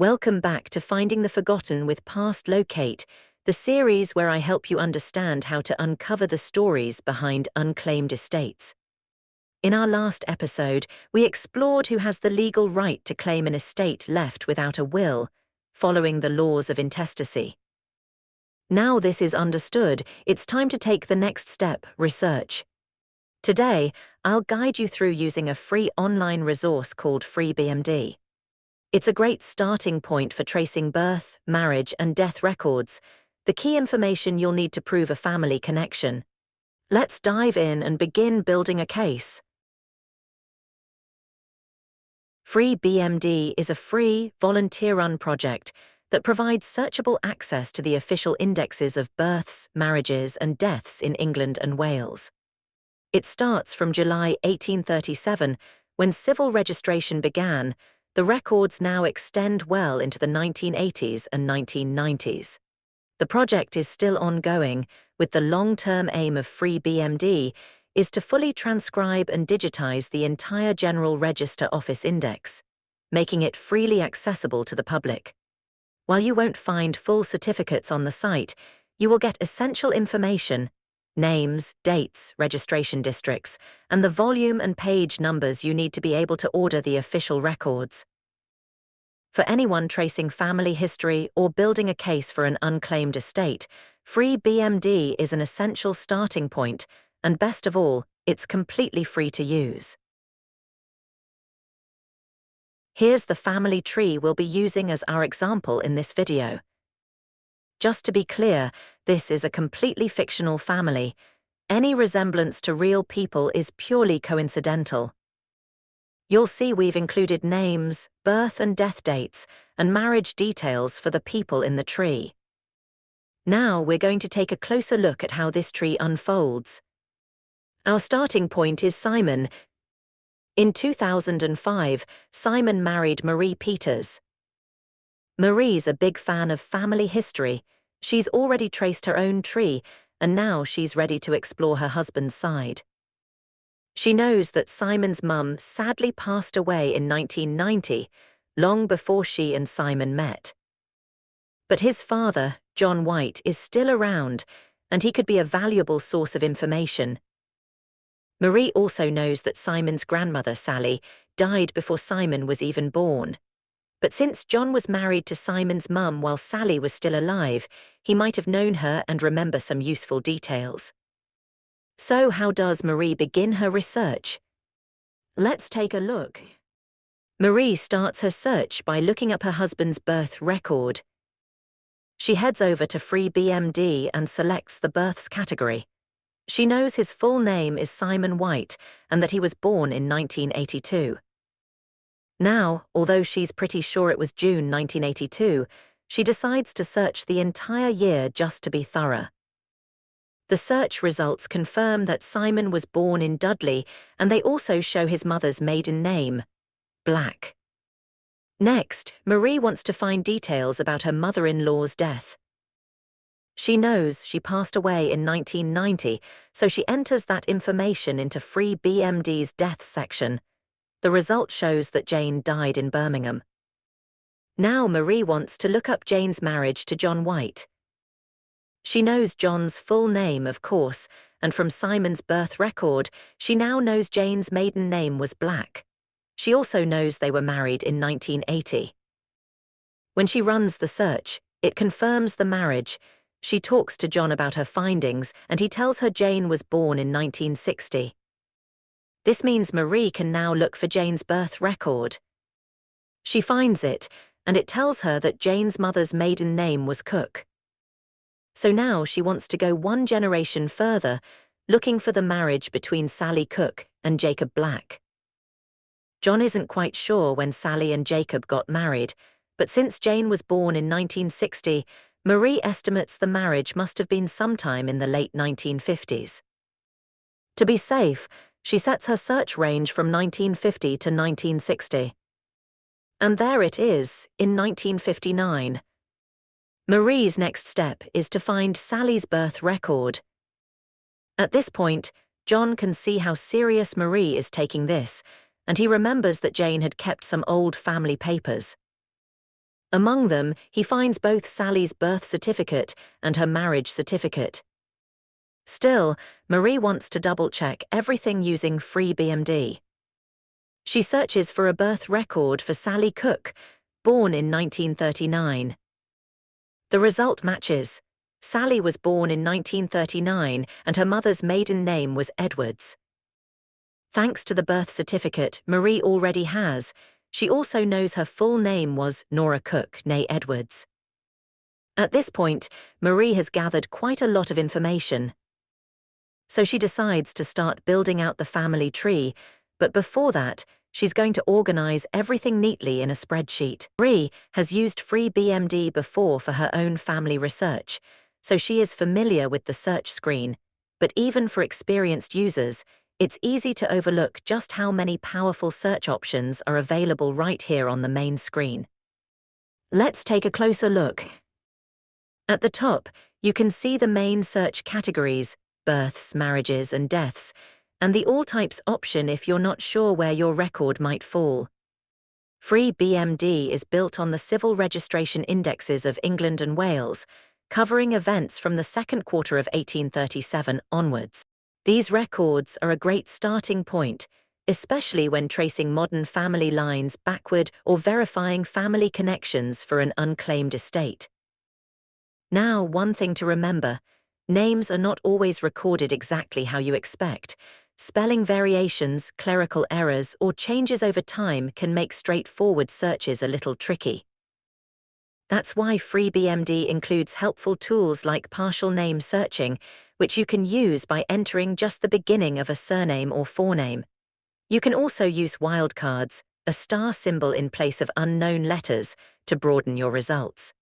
Welcome back to Finding the Forgotten with Past Locate, the series where I help you understand how to uncover the stories behind unclaimed estates. In our last episode, we explored who has the legal right to claim an estate left without a will, following the laws of intestacy. Now this is understood, it's time to take the next step, research. Today, I'll guide you through using a free online resource called FreeBMD. It's a great starting point for tracing birth, marriage, and death records, the key information you'll need to prove a family connection. Let's dive in and begin building a case. FreeBMD is a free, volunteer-run project that provides searchable access to the official indexes of births, marriages, and deaths in England and Wales. It starts from July 1837, when civil registration began. The records now extend well into the 1980s and 1990s. The project is still ongoing, with the long-term aim of FreeBMD is to fully transcribe and digitize the entire General Register Office Index, making it freely accessible to the public. While you won't find full certificates on the site, you will get essential information, names, dates, registration districts, and the volume and page numbers you need to be able to order the official records. For anyone tracing family history or building a case for an unclaimed estate, FreeBMD is an essential starting point, and best of all, it's completely free to use. Here's the family tree we'll be using as our example in this video. Just to be clear, this is a completely fictional family. Any resemblance to real people is purely coincidental. You'll see we've included names, birth and death dates, and marriage details for the people in the tree. Now we're going to take a closer look at how this tree unfolds. Our starting point is Simon. In 2005, Simon married Marie Peters. Marie's a big fan of family history. She's already traced her own tree, and now she's ready to explore her husband's side. She knows that Simon's mum sadly passed away in 1990, long before she and Simon met. But his father, John White, is still around, and he could be a valuable source of information. Marie also knows that Simon's grandmother, Sally, died before Simon was even born. But since John was married to Simon's mum while Sally was still alive, he might have known her and remember some useful details. So how does Marie begin her research? Let's take a look. Marie starts her search by looking up her husband's birth record. She heads over to FreeBMD and selects the births category. She knows his full name is Simon White and that he was born in 1982. Now, although she's pretty sure it was June 1982, she decides to search the entire year just to be thorough. The search results confirm that Simon was born in Dudley, and they also show his mother's maiden name, Black. Next, Marie wants to find details about her mother-in-law's death. She knows she passed away in 1990, so she enters that information into FreeBMD's death section. The result shows that Jane died in Birmingham. Now Marie wants to look up Jane's marriage to John White. She knows John's full name, of course, and from Simon's birth record, she now knows Jane's maiden name was Black. She also knows they were married in 1980. When she runs the search, it confirms the marriage. She talks to John about her findings, and he tells her Jane was born in 1960. This means Marie can now look for Jane's birth record. She finds it, and it tells her that Jane's mother's maiden name was Cook. So now she wants to go one generation further, looking for the marriage between Sally Cook and Jacob Black. John isn't quite sure when Sally and Jacob got married, but since Jane was born in 1960, Marie estimates the marriage must have been sometime in the late 1950s. To be safe, she sets her search range from 1950 to 1960. And there it is, in 1959. Marie's next step is to find Sally's birth record. At this point, John can see how serious Marie is taking this, and he remembers that Jane had kept some old family papers. Among them, he finds both Sally's birth certificate and her marriage certificate. Still, Marie wants to double-check everything using FreeBMD. She searches for a birth record for Sally Cook, born in 1939. The result matches. Sally was born in 1939 and her mother's maiden name was Edwards. Thanks to the birth certificate Marie already has, she also knows her full name was Nora Cook, née Edwards. At this point, Marie has gathered quite a lot of information. So she decides to start building out the family tree, but before that, she's going to organize everything neatly in a spreadsheet. Marie has used FreeBMD before for her own family research, so she is familiar with the search screen, but even for experienced users, it's easy to overlook just how many powerful search options are available right here on the main screen. Let's take a closer look. At the top, you can see the main search categories: births, marriages, and deaths, and the All Types option if you're not sure where your record might fall. FreeBMD is built on the civil registration indexes of England and Wales, covering events from the second quarter of 1837 onwards. These records are a great starting point, especially when tracing modern family lines backward or verifying family connections for an unclaimed estate. Now, one thing to remember: names are not always recorded exactly how you expect. Spelling variations, clerical errors, or changes over time can make straightforward searches a little tricky. That's why FreeBMD includes helpful tools like partial name searching, which you can use by entering just the beginning of a surname or forename. You can also use wildcards, a star symbol in place of unknown letters, to broaden your results.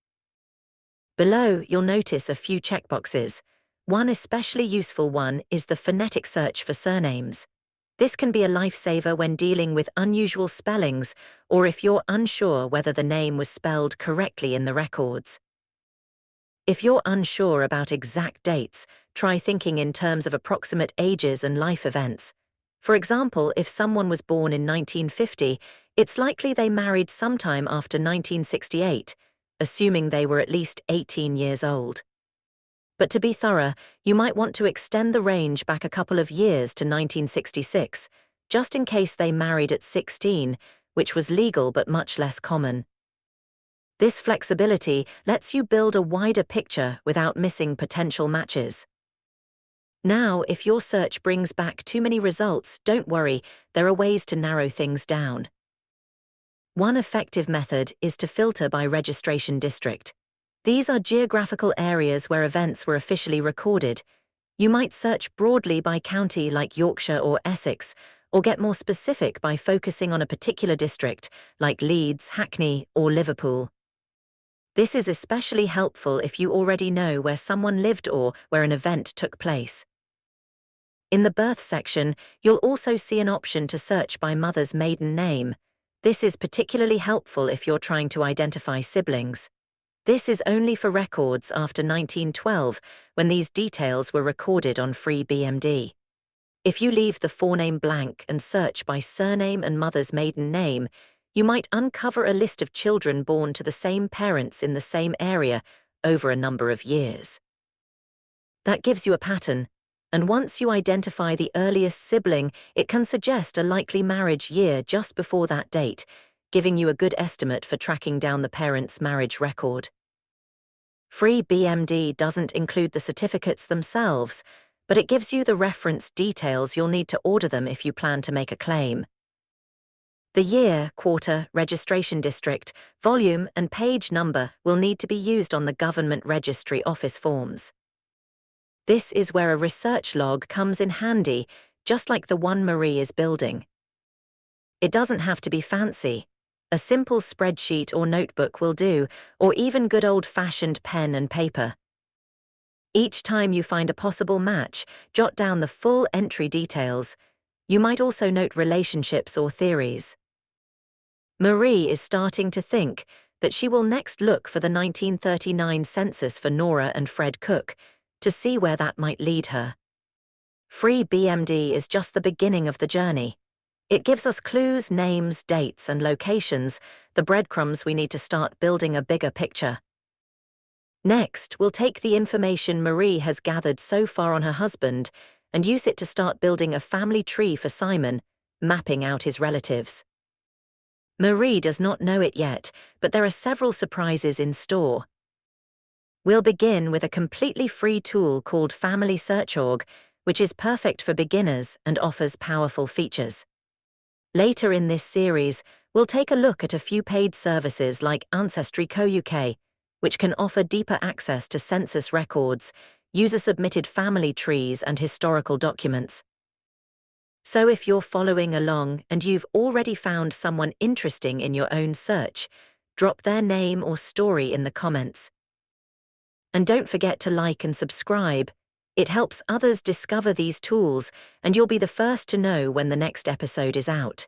Below, you'll notice a few checkboxes. One especially useful one is the phonetic search for surnames. This can be a lifesaver when dealing with unusual spellings or if you're unsure whether the name was spelled correctly in the records. If you're unsure about exact dates, try thinking in terms of approximate ages and life events. For example, if someone was born in 1950, it's likely they married sometime after 1968, assuming they were at least 18 years old. But to be thorough, you might want to extend the range back a couple of years to 1966, just in case they married at 16, which was legal but much less common. This flexibility lets you build a wider picture without missing potential matches. Now, if your search brings back too many results, don't worry, there are ways to narrow things down. One effective method is to filter by registration district. These are geographical areas where events were officially recorded. You might search broadly by county like Yorkshire or Essex, or get more specific by focusing on a particular district like Leeds, Hackney, or Liverpool. This is especially helpful if you already know where someone lived or where an event took place. In the birth section, you'll also see an option to search by mother's maiden name. This is particularly helpful if you're trying to identify siblings. This is only for records after 1912, when these details were recorded on FreeBMD. If you leave the forename blank and search by surname and mother's maiden name, you might uncover a list of children born to the same parents in the same area over a number of years. That gives you a pattern, and once you identify the earliest sibling, it can suggest a likely marriage year just before that date, giving you a good estimate for tracking down the parent's marriage record. FreeBMD doesn't include the certificates themselves, but it gives you the reference details you'll need to order them if you plan to make a claim. The year, quarter, registration district, volume, and page number will need to be used on the Government Registry Office forms. This is where a research log comes in handy, just like the one Marie is building. It doesn't have to be fancy. A simple spreadsheet or notebook will do, or even good old-fashioned pen and paper. Each time you find a possible match, jot down the full entry details. You might also note relationships or theories. Marie is starting to think that she will next look for the 1939 census for Nora and Fred Cook, to see where that might lead her. FreeBMD is just the beginning of the journey. It gives us clues, names, dates, and locations, the breadcrumbs we need to start building a bigger picture. Next, we'll take the information Marie has gathered so far on her husband and use it to start building a family tree for Simon, mapping out his relatives. Marie does not know it yet, but there are several surprises in store. We'll begin with a completely free tool called Family Search Org, which is perfect for beginners and offers powerful features. Later in this series, we'll take a look at a few paid services like Ancestry Co. UK, which can offer deeper access to census records, user-submitted family trees, and historical documents. So if you're following along and you've already found someone interesting in your own search, drop their name or story in the comments. And don't forget to like and subscribe. It helps others discover these tools, and you'll be the first to know when the next episode is out.